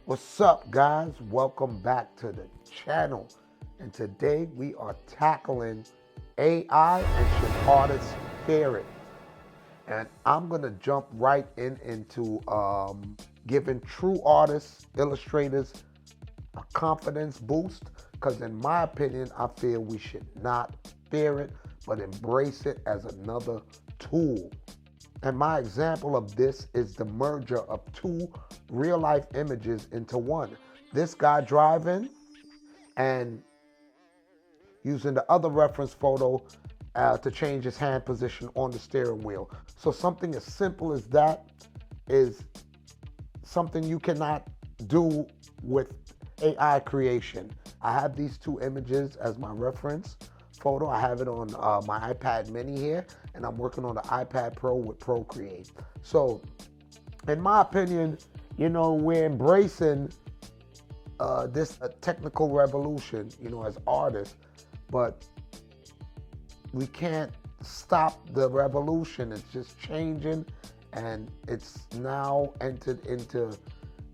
What's up, guys? Welcome back to the channel. And today we are tackling AI and should artists fear it? And I'm gonna jump right into giving true artists, illustrators a confidence boost. Because in my opinion, I feel we should not fear it, but embrace it as another tool. And my example of this is the merger of two real life images into one. This guy driving and using the other reference photo to change his hand position on the steering wheel. So something as simple as that is something you cannot do with AI creation. I have these two images as my reference photo. I have it on my iPad mini here, and I'm working on the iPad Pro with Procreate. So in my opinion, we're embracing this technical revolution, as artists, but we can't stop the revolution. It's just changing, and it's now entered into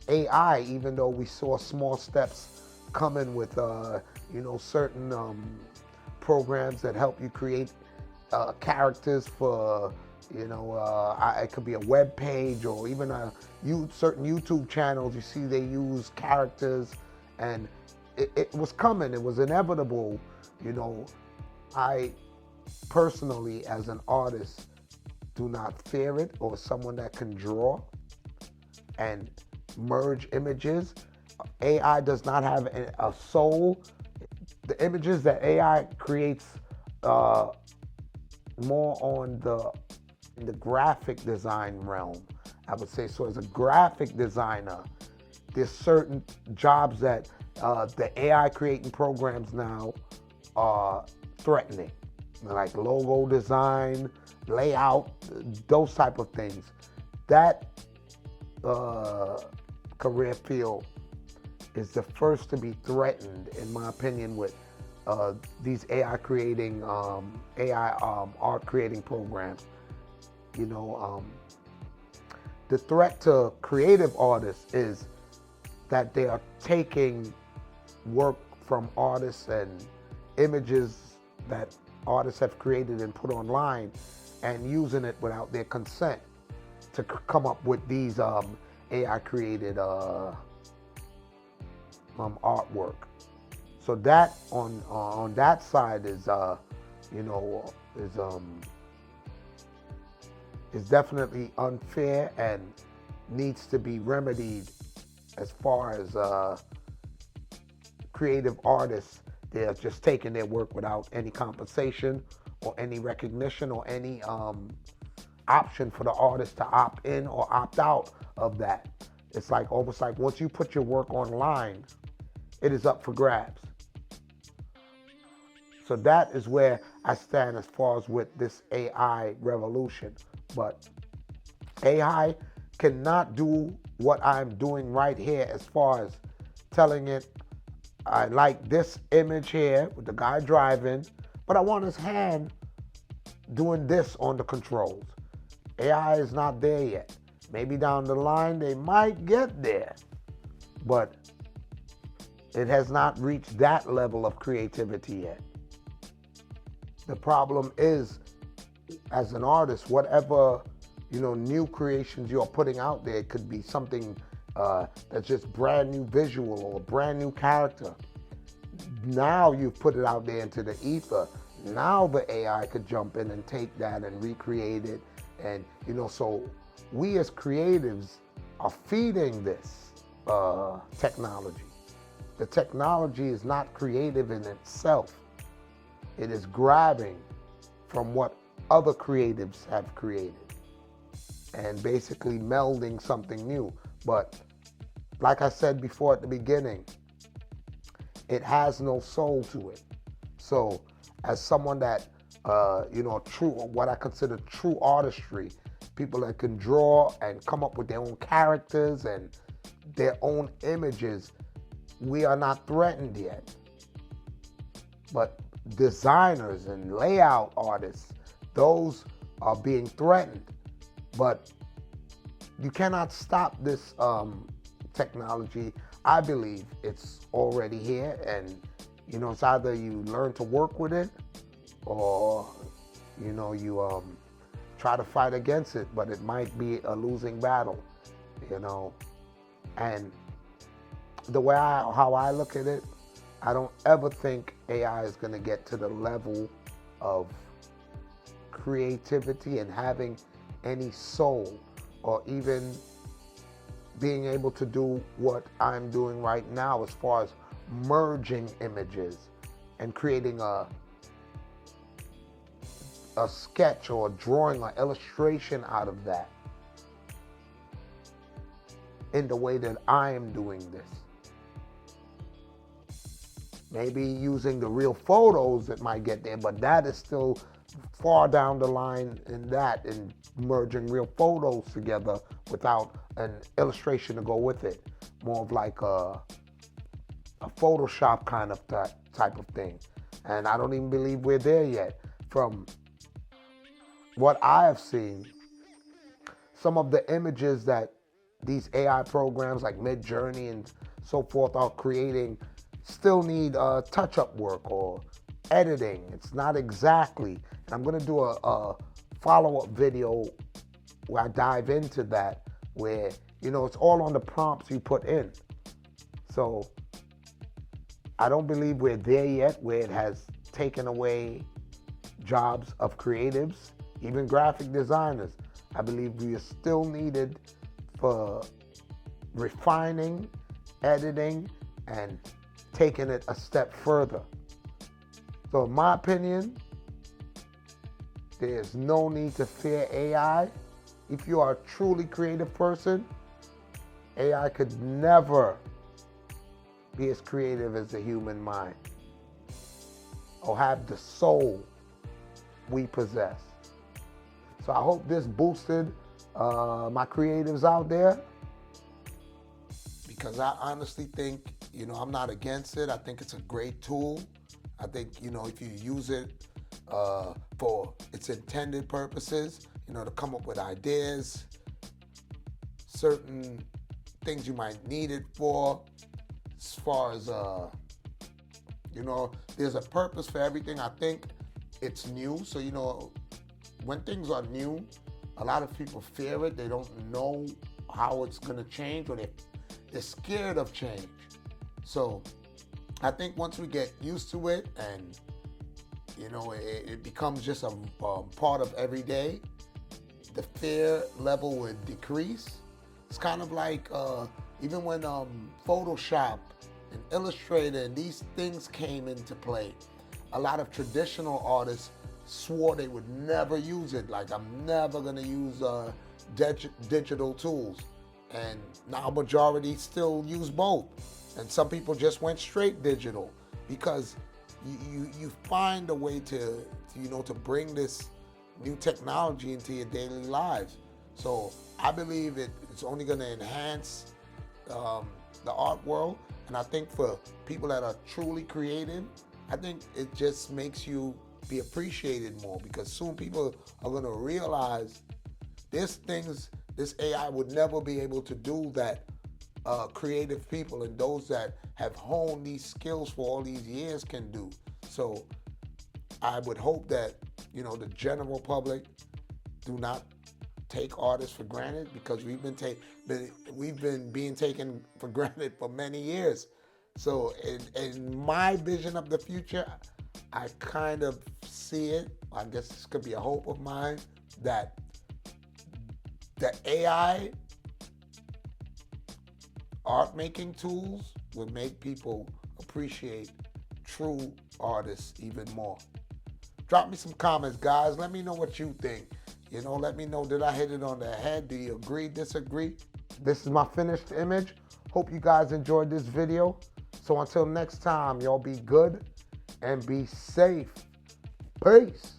AI, even though we saw small steps coming with, certain programs that help you create characters for, it could be a web page or even certain YouTube channels. You see they use characters, and it was coming. It was inevitable. I personally, as an artist, do not fear it, or someone that can draw and merge images. AI does not have a soul. The images that AI creates more on in the graphic design realm, I would say. So as a graphic designer, there's certain jobs that the AI creating programs now are threatening, like logo design, layout, those type of things. That career field is the first to be threatened, in my opinion, with these AI creating art creating programs. The threat to creative artists is that they are taking work from artists and images that artists have created and put online and using it without their consent to come up with these AI created artwork. So that on that side is is definitely unfair and needs to be remedied. As far as creative artists, they're just taking their work without any compensation or any recognition or any option for the artist to opt in or opt out of that. It's like almost like once you put your work online, it is up for grabs. So that is where I stand as far as with this AI revolution. But AI cannot do what I'm doing right here as far as telling it, I like this image here with the guy driving, but I want his hand doing this on the controls. AI is not there yet. Maybe down the line they might get there, but it has not reached that level of creativity yet. The problem is, as an artist, whatever new creations you're putting out there, it could be something that's just brand new visual or a brand new character. Now you've put it out there into the ether. Now the AI could jump in and take that and recreate it. And so we as creatives are feeding this technology. The technology is not creative in itself. It is grabbing from what other creatives have created and basically melding something new. But like I said before at the beginning, it has no soul to it. So as someone that, true, what I consider true artistry, people that can draw and come up with their own characters and their own images, we are not threatened yet. But designers and layout artists, those are being threatened. But you cannot stop this technology, I believe it's already here, and it's either you learn to work with it, or you try to fight against it, but it might be a losing battle. And the way how I look at it, I don't ever think AI is going to get to the level of creativity and having any soul, or even being able to do what I'm doing right now as far as merging images and creating a sketch or a drawing or illustration out of that in the way that I am doing this. Maybe using the real photos that might get there, but that is still far down the line in that, in merging real photos together without an illustration to go with it. More of like a Photoshop kind of type of thing. And I don't even believe we're there yet. From what I have seen, some of the images that these AI programs like Midjourney and so forth are creating still need touch-up work or editing. It's not exactly. And I'm going to do a follow-up video where I dive into that, where, it's all on the prompts you put in. So I don't believe we're there yet, where it has taken away jobs of creatives, even graphic designers. I believe we are still needed for refining, editing, and taking it a step further. So in my opinion, there's no need to fear AI. If you are a truly creative person, AI could never be as creative as the human mind, or have the soul we possess. So I hope this boosted my creatives out there, because I honestly think, I'm not against it. I think it's a great tool. I think, if you use it for its intended purposes, to come up with ideas, certain things you might need it for, as far as, there's a purpose for everything. I think it's new. So, when things are new, a lot of people fear it. They don't know how it's going to change, or they're scared of change. So I think once we get used to it, and it becomes just a part of every day, the fear level would decrease. It's kind of like even when Photoshop and Illustrator and these things came into play, a lot of traditional artists swore they would never use it. Like, I'm never going to use digital tools. And now majority still use both. And some people just went straight digital, because you find a way to bring this new technology into your daily lives. So I believe it's only going to enhance the art world. And I think for people that are truly creative, I think it just makes you be appreciated more, because soon people are going to realize there's things this AI would never be able to do that creative people and those that have honed these skills for all these years can do. So I would hope that, the general public do not take artists for granted, because we've been being taken for granted for many years. So in my vision of the future, I kind of see it. I guess this could be a hope of mine, that the AI art making tools will make people appreciate true artists even more. Drop me some comments, guys. Let me know what you think. Let me know, did I hit it on the head? Do you agree, disagree? This is my finished image. Hope you guys enjoyed this video. So until next time, y'all be good and be safe. Peace.